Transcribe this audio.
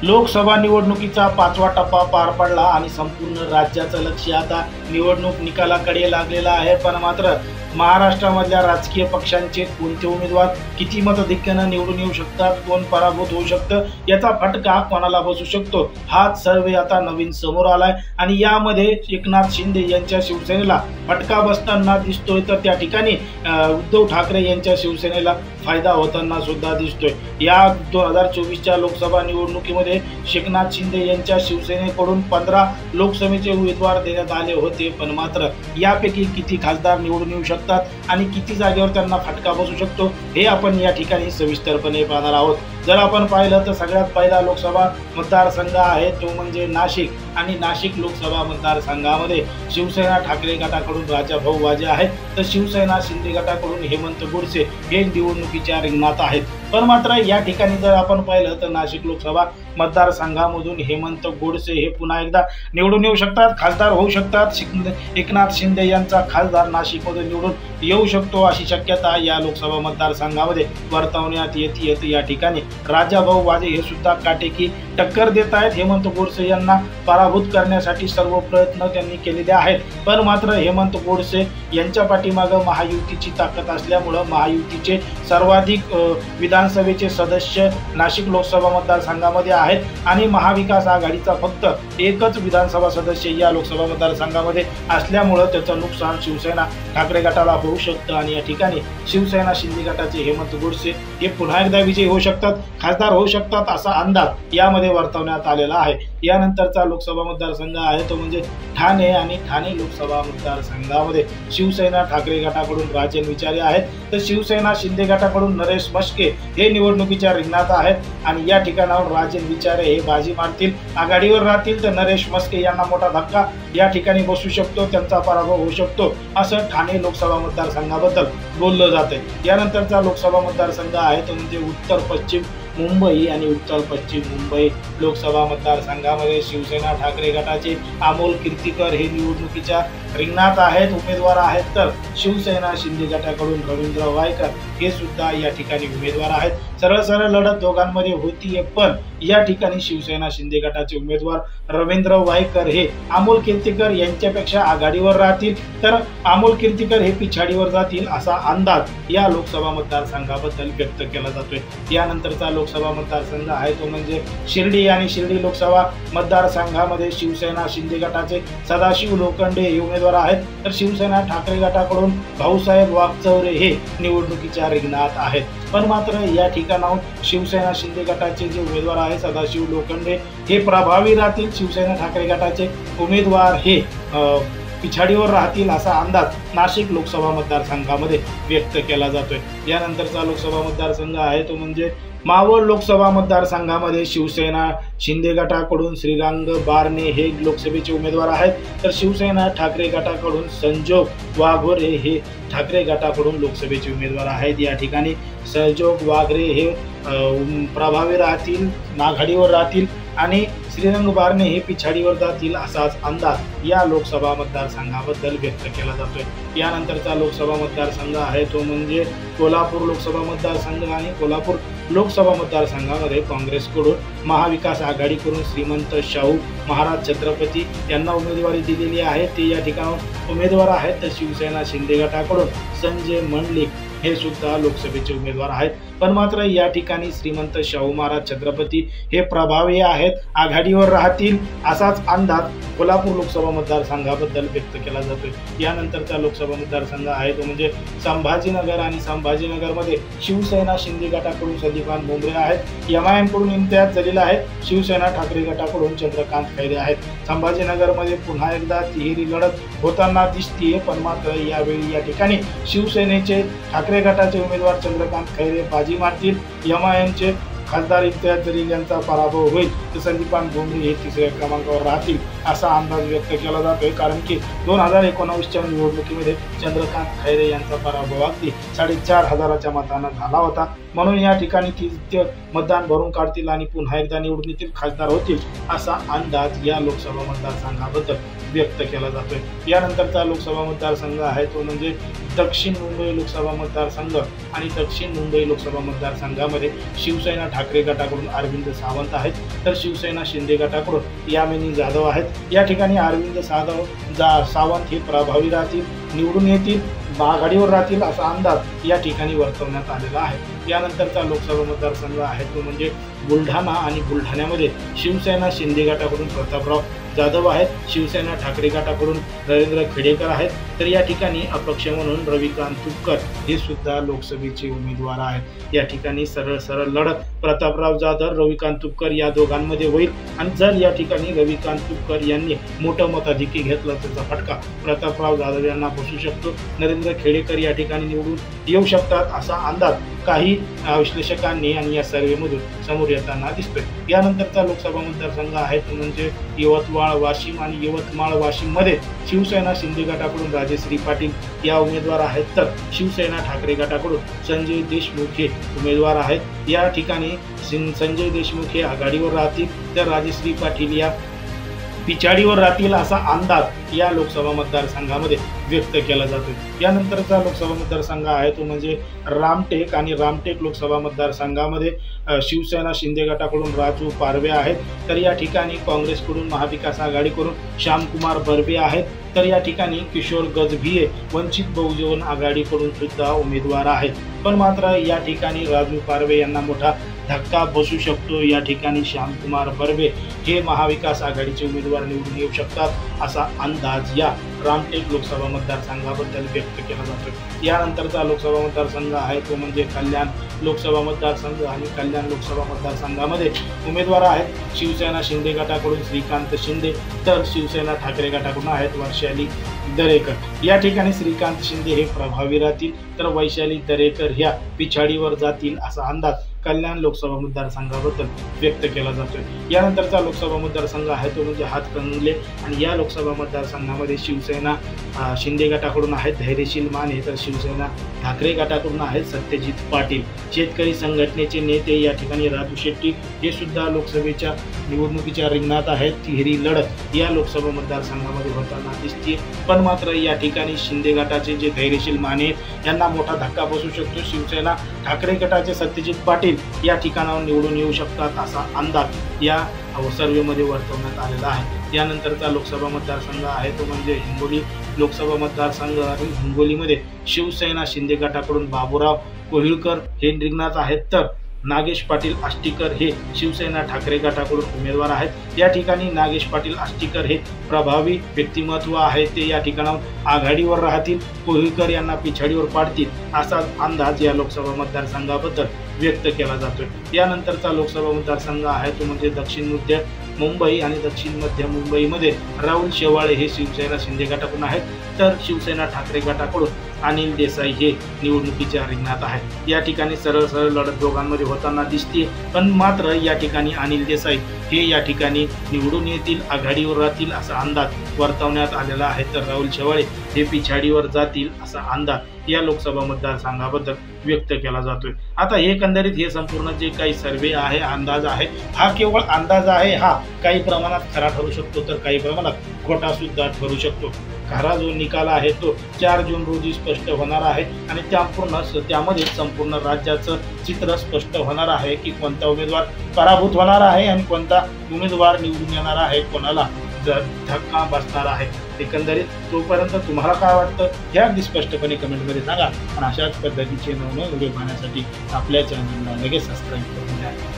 लोकसभा निवडणुकीचा 5वा टप्पा पार पडला आणि संपूर्ण राज्याचं लक्ष आता निवडणूक निकालाकडे लागलेला आहे। पण मात्र महाराष्ट्रामधल्या राजकीय पक्षांचे कोणते उमेदवार किती मताधिक्याने निवडून येऊ शकतात, कोण पराभूत होऊ शकतं, याचा फटका कोणाला बसू शकतो, हाच सर्वे आता नवीन समोर आलाय। आणि यामध्ये एकनाथ शिंदे यांच्या शिवसेनेला फटका बसताना दिसतोय, तर त्या ठिकाणी उद्धव ठाकरे यांच्या शिवसेनेला फायदा होताना सुद्धा दिसतोय। या 2024च्या लोकसभा निवडणुकीमध्ये एकनाथ शिंदे यांच्या शिवसेनेकडून 15 लोकसभेचे उमेदवार देण्यात आले होते। पण मात्र यापैकी किती खासदार निवडून येऊ शकतात आणि किती जागेवर त्यांना फटका बसू शकतो हे आपण या ठिकाणी सविस्तरपणे पाहणार आहोत। जर आपण पाहिलं तर सगळ्यात पहिला लोकसभा मतदारसंघ आहे तो म्हणजे नाशिक, आणि नाशिक लोकसभा मतदारसंघामध्ये शिवसेना ठाकरे गटाकडून राजाभाऊ वाजे आहेत, तर शिवसेना शिंदे गटाकडून हेमंत गोडसे हे निवडणुकीच्या रिंगणात आहेत। पण मात्र या ठिकाणी जर आपण पाहिलं तर नाशिक लोकसभा मतदारसंघामधून हेमंत गोडसे हे पुन्हा एकदा निवडून येऊ शकतात, खासदार होऊ शकतात। एकनाथ शिंदे यांचा खासदार नाशिकमध्ये निवडून येऊ शकतो अशी शक्यता या लोकसभा मतदारसंघामध्ये वर्तवण्यात येते। या ठिकाणी राजाभाऊ वाजे हे सुद्धा काटेकी टक्कर देत आहेत। हेमंत गोडसे यांना पराभूत करण्यासाठी सर्व प्रयत्न त्यांनी केलेले आहेत। पण मात्र हेमंत गोडसे यांच्या पाठीमागे महायुतीची ताकद असल्यामुळे महायुतीचे सर्वाधिक विधानसभेचे सदस्य नाशिक लोकसभा मतदारसंघामध्ये आहेत आणि महाविकास आघाडीचा फक्त एकच विधानसभा सदस्य या लोकसभा मतदारसंघामध्ये असल्यामुळे त्याचं नुकसान शिवसेना ठाकरे गटाला होऊ शकतं। आणि या ठिकाणी शिवसेना शिंदे गटाचे हेमंत गोडसे हे पुन्हा एकदा विजयी होऊ शकतात, खासदार होऊ शकतात असा अंदाज यामध्ये वर्तवण्यात आलेला आहे। यानंतरचा लोकसभा मतदारसंघ आहे तो म्हणजे ठाणे, आणि ठाणे लोकसभा मतदारसंघामध्ये शिवसेना ठाकरे गटाकडून राजन विचारे आहेत, तर शिवसेना शिंदे गटाकडून नरेश मस्के हे निवडणुकीच्या रिंगणात आहेत। आणि या ठिकाणावर राजन विचारे हे बाजी मारतील, आघाडीवर राहतील, तर नरेश मस्के यांना मोठा धक्का या ठिकाणी बसू शकतो, त्यांचा पराभव होऊ शकतो असं ठाणे लोकसभा मतदारसंघाबद्दल बोललं जाते। यानंतरचा लोकसभा मतदारसंघ आहे तो म्हणजे उत्तर पश्चिम मुंबई, आणि उत्तर पश्चिम मुंबई लोकसभा मतदारसंघामध्ये शिवसेना ठाकरे गटाचे अमोल कीर्तीकर हे निवडणुकीच्या रिंगणात आहेत, उमेदवार आहेत, तर शिवसेना शिंदे गटाकडून रवींद्र वायकर हे सुद्धा या ठिकाणी उमेदवार आहेत। सरळ लढत दोघांमध्ये होतीये, पण या ठिकाणी शिवसेना शिंदे गटाचे उमेदवार रवींद्र वायकर हे अमोल कीर्तीकर यांच्यापेक्षा आघाडीवर राहतील, तर अमोल कीर्तीकर हे पिछाडीवर जातील असा अंदाज या लोकसभा मतदारसंघाबद्दल व्यक्त केला जातोय। यानंतरचा लोकसभा मतदारसंघ आहे तो म्हणजे शिर्डी, आणि शिर्डी लोकसभा मतदारसंघामध्ये शिवसेना शिंदे गटाचे सदाशिव लोखंडे हे उमेदवार आहेत, तर शिवसेना ठाकरे गटाकडून भाऊसाहेब वागचौरे हे निवडणुकीच्या रिंगणात आहेत। पण मात्र या ठिकाणाहून शिवसेना शिंदे गटाचे जे उमेदवार आहेत सदाशिव लोखंडे हे प्रभावी राहतील, शिवसेना ठाकरे गटाचे उमेदवार हे पिछाडीवर राहतील असा अंदाज नाशिक लोकसभा मतदारसंघामध्ये व्यक्त केला जातोय। यानंतरचा लोकसभा मतदारसंघ आहे तो म्हणजे मावळ लोकसभा मतदारसंघामध्ये शिवसेना शिंदे गटाकडून श्रीरंग बारणे हे लोकसभेचे उमेदवार आहेत, तर शिवसेना ठाकरे गटाकडून संजोग वाघोरे हे ठाकरे गटाकडून लोकसभेचे उमेदवार आहेत। या ठिकाणी संजोग वाघरे हे प्रभावी राहतील, आघाडीवर राहतील, आणि श्रीरंग बारणे हे पिछाडीवर जातील असाच अंदाज या लोकसभा मतदारसंघाबद्दल व्यक्त केला जातोय। यानंतरचा लोकसभा मतदारसंघ आहे तो म्हणजे कोल्हापूर लोकसभा मतदारसंघ, आणि कोल्हापूर लोकसभा मतदारसंघामध्ये काँग्रेसकडून महाविकास आघाडीकडून श्रीमंत शाहू महाराज छत्रपती यांना उमेदवारी दिलेली आहे, ते या ठिकाणी उमेदवार आहेत, तर शिवसेना शिंदे गटाकडून संजय मंडलिक हे सुद्धा लोकसभेचे उमेदवार आहेत। पण मात्र या ठिकाणी श्रीमंत शाहू महाराज छत्रपती हे प्रभावी आहेत, आघाडीवर राहतील असाच अंदाज कोल्हापूर लोकसभा मतदारसंघाबद्दल व्यक्त केला जातोय। यानंतरचा लोकसभा मतदारसंघ आहे तो म्हणजे संभाजीनगर, आणि संभाजीनगरमध्ये शिवसेना शिंदे गटाकडून संदीपान भुमरे आहेत, MIM कडून इम्तियाज जलील आहेत, शिवसेना ठाकरे गटाकडून चंद्रकांत खैरे आहेत। संभाजीनगरमध्ये पुन्हा एकदा तिहेरी लढत होताना दिसतीये, पण मात्र यावेळी या ठिकाणी शिवसेनेचे ठाकरे गटाचे उमेदवार चंद्रकांत खैरे बाजी मारतील, MIM चे खासदार इम्तियाज जलील यांचा पराभव होईल, तर संदीपान भुमरे हे तिसऱ्या क्रमांकावर राहतील असा अंदाज व्यक्त केला जातोय। कारण की 2019च्या निवडणुकीमध्ये चंद्रकांत खैरे यांचा पराभव अगदी 4,500 मतांना झाला होता, म्हणून या ठिकाणी ते मतदान भरून काढतील आणि पुन्हा एकदा निवडून येतील, खासदार होतील असा अंदाज या लोकसभा मतदारसंघाबद्दल व्यक्त केला जातोय। यानंतरचा लोकसभा मतदारसंघ आहे तो म्हणजे दक्षिण मुंबई लोकसभा मतदारसंघ, आणि दक्षिण मुंबई लोकसभा मतदारसंघामध्ये शिवसेना ठाकरे गटाकडून अरविंद सावंत आहेत, तर शिवसेना शिंदे गटाकडून यामिनी जाधव आहेत। या ठिकाणी अरविंद सावंत हे प्रभावी राहतील, निवडून येतील, आघाडीवर राहतील असा अंदाज या ठिकाणी वर्तवण्यात आलेला आहे। यानंतरचा लोकसभा मतदारसंघ आहे तो म्हणजे बुलढाणा आणि बुलढाण्यामध्ये शिवसेना शिंदे गटाकडून प्रतापराव जाधव आहेत, शिवसेना ठाकरे गटाकडून नरेंद्र खेडेकर आहेत, तर या ठिकाणी अपक्ष म्हणून रविकांत तुपकर हे सुद्धा लोकसभेचे उमेदवार आहेत। या ठिकाणी सरळ लढत प्रतापराव जाधव रविकांत तुपकर या दोघांमध्ये होईल आणि जर या ठिकाणी रविकांत तुपकर यांनी मोठं मताधिक्य घेतलं त्याचा फटका प्रतापराव जाधव यांना बसू शकतो। नरेंद्र खेडेकर या ठिकाणी निवडून येऊ शकतात असा अंदाज काही विश्लेषकांनी आणि या सर्वेमधून समोर येताना दिसतोय। यानंतरचा लोकसभा मतदारसंघ आहे तो म्हणजे यवतमाळ वाशिम आणि यवतमाळ वाशिम मध्ये शिवसेना शिंदे गटाकडून राजश्री पाटील या उमेदवार आहेत, तर शिवसेना ठाकरे गटाकडून संजय देशमुख हे उमेदवार आहेत। या ठिकाणी संजय देशमुख हे आघाडीवर राहतील तर राजश्री पाटील या पिछाडीवर राहतील असा अंदाज या लोकसभा मतदारसंघामध्ये व्यक्त केला जातो। यानंतरचा लोकसभा मतदारसंघ आहे तो म्हणजे रामटेक आणि रामटेक लोकसभा मतदारसंघामध्ये शिवसेना शिंदे गटाकडून राजू पारवे आहेत, तर या ठिकाणी काँग्रेसकडून महाविकास आघाडीकडून श्यामकुमार बर्वे आहेत, तर या ठिकाणी किशोर गजभिये वंचित बहुजन आघाडीकडून सुद्धा उमेदवार आहेत। पण मात्र या ठिकाणी राजू पारवे यांना मोठा धक्का बसू शकतो। या ठिकाणी श्यामकुमार बर्वे हे महाविकास आघाडीचे उमेदवार निवडून येऊ शकतात असा अंदाज या रामटेक लोकसभा मतदारसंघाबद्दल व्यक्त केला जातो। यानंतरचा लोकसभा मतदारसंघ आहे तो म्हणजे कल्याण लोकसभा मतदारसंघ आणि कल्याण लोकसभा मतदारसंघामध्ये उमेदवार आहेत शिवसेना शिंदे गटाकडून श्रीकांत शिंदे, तर शिवसेना ठाकरे गटाकडून आहेत वैशाली दरेकर। या ठिकाणी श्रीकांत शिंदे हे प्रभावी राहतील तर वैशाली दरेकर ह्या पिछाडीवर जातील असा अंदाज कल्याण लोकसभा मतदारसंघाबद्दल व्यक्त केला जातोय। यानंतरचा लोकसभा मतदारसंघ आहे तो म्हणजे हातकणंगले आणि या लोकसभा मतदारसंघामध्ये शिवसेना शिंदे गटाकडून आहेत धैर्यशील माने, तर शिवसेना ठाकरे गटाकडून आहेत सत्यजित पाटील। शेतकरी संघटनेचे नेते या ठिकाणी राजू शेट्टी हे सुद्धा लोकसभेच्या निवडणुकीच्या रिंगणात आहेत। तिहेरी लढत या लोकसभा मतदारसंघामध्ये होताना दिसते, पण मात्र या ठिकाणी शिंदे गटाचे जे धैर्यशील माने यांना मोठा धक्का बसू शकतो। शिवसेना ठाकरे गटाचे सत्यजित पाटील या ठिकाणावर निवडून येऊ शकतात असा अंदाज या सर्वेमध्ये वर्तवण्यात आलेला आहे। यानंतरचा लोकसभा मतदारसंघ आहे तो म्हणजे हिंगोली लोकसभा मतदारसंघ आणि हिंगोलीमध्ये शिवसेना शिंदे गटाकडून बाबूराव कोहिळकर हे रिंगणात आहेत, तर नागेश पाटील आष्टीकर हे शिवसेना ठाकरे गटाकडून उमेदवार आहेत। या ठिकाणी नागेश पाटील आष्टीकर हे प्रभावी व्यक्तिमत्व आहे, ते या ठिकाणावर आघाडीवर राहतील, कोहिळकर यांना पिछाडीवर पाडतील असा अंदाज या लोकसभा मतदारसंघाबद्दल व्यक्त केला जातोय। यानंतरचा लोकसभा मतदारसंघ आहे तो म्हणजे दक्षिण मध्य मुंबई आणि दक्षिण मध्य मुंबईमध्ये राहुल शेवाळे हे शिवसेना शिंदे गटाकडून आहेत, तर शिवसेना ठाकरे गटाकडून अनिल देसाई हे निवडणुकीच्या रिंगणात आहेत। या ठिकाणी सरळ लढत दोघांमध्ये होताना दिसते, पण मात्र या ठिकाणी अनिल देसाई हे या ठिकाणी निवडून येतील, आघाडीवर राहतील असा अंदाज वर्तवण्यात आलेला आहे, तर राहुल शेवाळे हे पिछाडीवर जातील असा अंदाज या लोकसभा मतदारसंघाबद्दल व्यक्त केला जातोय। आता एकंदरीत हे संपूर्ण जे काही सर्वे आहे अंदाज आहे हा केवळ अंदाज आहे, हा काही प्रमाणात खरा ठरू शकतो तर काही प्रमाणात खोटा सुद्धा ठरू शकतो। खरा जो निकाल आहे तो 4 जून रोजी स्पष्ट होणार आहे आणि त्यामध्ये संपूर्ण राज्याचं चित्र स्पष्ट होणार आहे की कोणता उमेदवार पराभूत होणार आहे आणि कोणता उमेदवार निवडून येणार आहे, कोणाला धक्का बसणार आहे। एकंदरीत तोपर्यंत तुम्हाला काय वाटतं हे अगदी स्पष्टपणे कमेंटमध्ये सांगा आणि अशाच पद्धतीचे नवनवीन व्हिडिओ पाहण्यासाठी आपल्या चॅनलला लगेच सबस्क्राईब करून द्या।